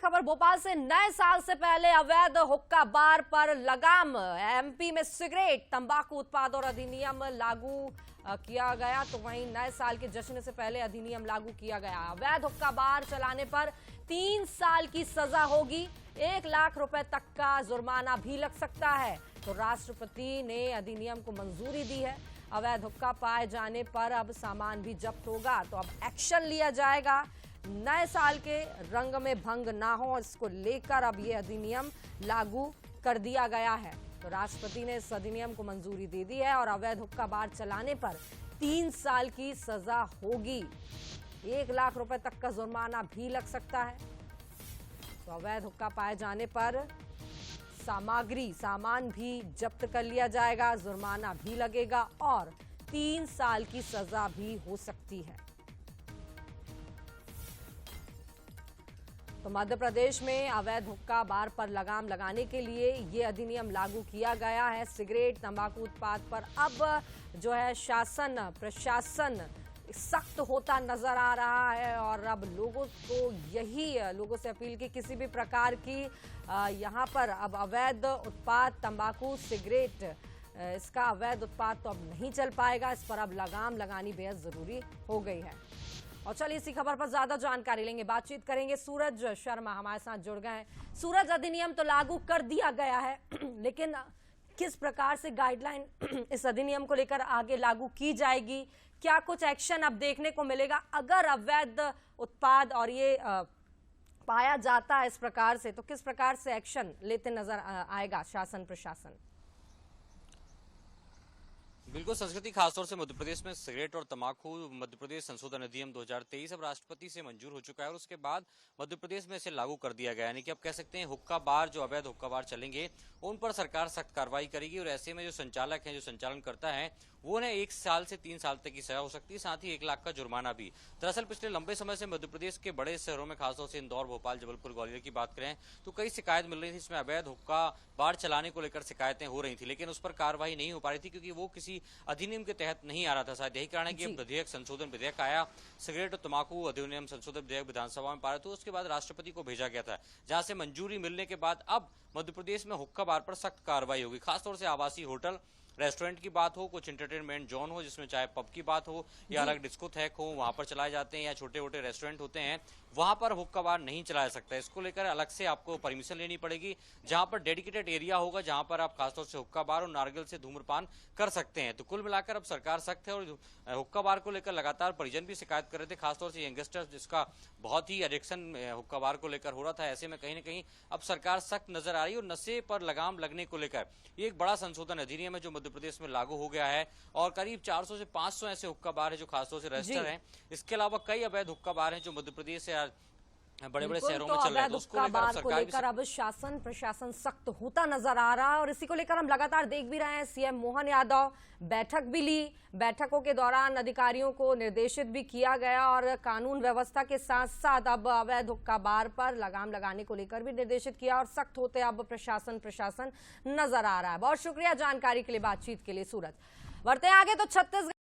खबर भोपाल से। नए साल से पहले अवैध हुक्का बार पर लगाम। एमपी में सिगरेट तंबाकू उत्पाद और अधिनियम लागू किया गया, तो वहीं नए साल के जश्न से पहले अधिनियम लागू किया गया। अवैध हुक्का बार चलाने पर 3 साल की सजा होगी, 1 लाख रुपए तक का जुर्माना भी लग सकता है। तो राष्ट्रपति ने अधिनियम को मंजूरी दी है। अवैध हुक्का पाए जाने पर अब सामान भी जब्त होगा, तो अब एक्शन लिया जाएगा। नए साल के रंग में भंग ना हो, इसको लेकर अब ये अधिनियम लागू कर दिया गया है। तो राष्ट्रपति ने इस अधिनियम को मंजूरी दे दी है और अवैध हुक्का बार चलाने पर 3 साल की सजा होगी, 1 लाख रुपए तक का जुर्माना भी लग सकता है। तो अवैध हुक्का पाए जाने पर सामान भी जब्त कर लिया जाएगा, जुर्माना भी लगेगा और 3 साल की सजा भी हो सकती है। तो मध्य प्रदेश में अवैध हुक्का बार पर लगाम लगाने के लिए ये अधिनियम लागू किया गया है। सिगरेट तंबाकू उत्पाद पर अब जो है शासन प्रशासन सख्त होता नजर आ रहा है और अब लोगों से अपील की किसी भी प्रकार की यहाँ पर अब अवैध उत्पाद तंबाकू सिगरेट इसका अवैध उत्पाद तो अब नहीं चल पाएगा। इस पर अब लगाम लगानी बेहद जरूरी हो गई है। और चलिए इसी खबर पर ज्यादा जानकारी लेंगे, बातचीत करेंगे। सूरज शर्मा हमारे साथ जुड़ गए हैं। सूरज, अधिनियम तो लागू कर दिया गया है लेकिन किस प्रकार से गाइडलाइन इस अधिनियम को लेकर आगे लागू की जाएगी? क्या कुछ एक्शन अब देखने को मिलेगा अगर अवैध उत्पाद और ये पाया जाता है इस प्रकार से? तो किस प्रकार से एक्शन लेते नजर आएगा शासन प्रशासन? बिल्कुल संस्कृति, खासतौर से मध्य प्रदेश में सिगरेट और तंबाकू मध्य प्रदेश संशोधन अधिनियम 2023 अब राष्ट्रपति से मंजूर हो चुका है और उसके बाद मध्य प्रदेश में इसे लागू कर दिया गया। यानी कि अब कह सकते हैं हुक्का बार, जो अवैध हुक्का बार चलेंगे उन पर सरकार सख्त कार्रवाई करेगी और ऐसे में जो संचालक हैं, जो संचालन करता है, वो उन्हें 1 साल से 3 साल तक की सजा हो सकती है, साथ ही 1 लाख का जुर्माना भी। दरअसल पिछले लंबे समय से मध्य प्रदेश के बड़े शहरों में, खासतौर से इंदौर, भोपाल, जबलपुर, ग्वालियर की बात करें तो कई शिकायत मिल रही थी। इसमें अवैध हुक्का बार चलाने को लेकर शिकायतें हो रही थी, लेकिन उस पर कार्रवाई नहीं हो पा रही थी क्योंकि वो किसी अधिनियम के तहत नहीं आ रहा था। शायद यही कारण है कि विधेयक संशोधन विधेयक आया, सिगरेट और तंबाकू अधिनियम संशोधन विधेयक विधानसभा में पारित हुआ, उसके बाद राष्ट्रपति को भेजा गया था, जहां से मंजूरी मिलने के बाद अब मध्य प्रदेश में हुक्का बार पर सख्त कार्रवाई होगी। खासतौर से आवासीय होटल रेस्टोरेंट की बात हो, कुछ एंटरटेनमेंट जोन हो जिसमें चाहे पब की बात हो या अलग डिस्कोथेक हो, वहां पर चलाए जाते हैं, या छोटे छोटे रेस्टोरेंट होते हैं, वहां पर हुक्का बार नहीं चलाया सकता। इसको लेकर अलग से आपको परमिशन लेनी पड़ेगी, जहां पर डेडिकेटेड एरिया होगा, जहां पर आप खासतौर से हुक्का बार और नारियल से धूम्रपान कर सकते हैं। तो कुल मिलाकर अब सरकार सख्त है और हुक्का बार को लेकर लगातार परिजन भी शिकायत कर रहे थे, खासतौर से यंगस्टर्स जिसका बहुत ही एडिक्शन हुक्का बार को लेकर हो रहा था। ऐसे में कहीं ना कहीं अब सरकार सख्त नजर आ रही है और नशे पर लगाम लगने को लेकर ये एक बड़ा संशोधन अधिनियम है जो मध्य प्रदेश में लागू हो गया है और करीब 400 से 500 ऐसे हुक्का बार है जो खासतौर से रजिस्टर हैं। इसके अलावा कई अवैध हुक्का बार हैं जो मध्य प्रदेश से बड़े बड़े शहरों में चल रहे हैं। तो उसको लेकर अब शासन प्रशासन सख्त होता नजर आ रहा है और इसी को लेकर हम लगातार देख भी रहे हैं। सीएम मोहन यादव बैठक भी ली, बैठकों के दौरान अधिकारियों को निर्देशित भी किया गया और कानून व्यवस्था के साथ साथ अब अवैध हुक्का बार पर लगाम लगाने को लेकर भी निर्देशित किया और सख्त होते अब प्रशासन नजर आ रहा है। बहुत शुक्रिया जानकारी के लिए, बातचीत के लिए सूरज। बढ़ते आगे तो छत्तीसगढ़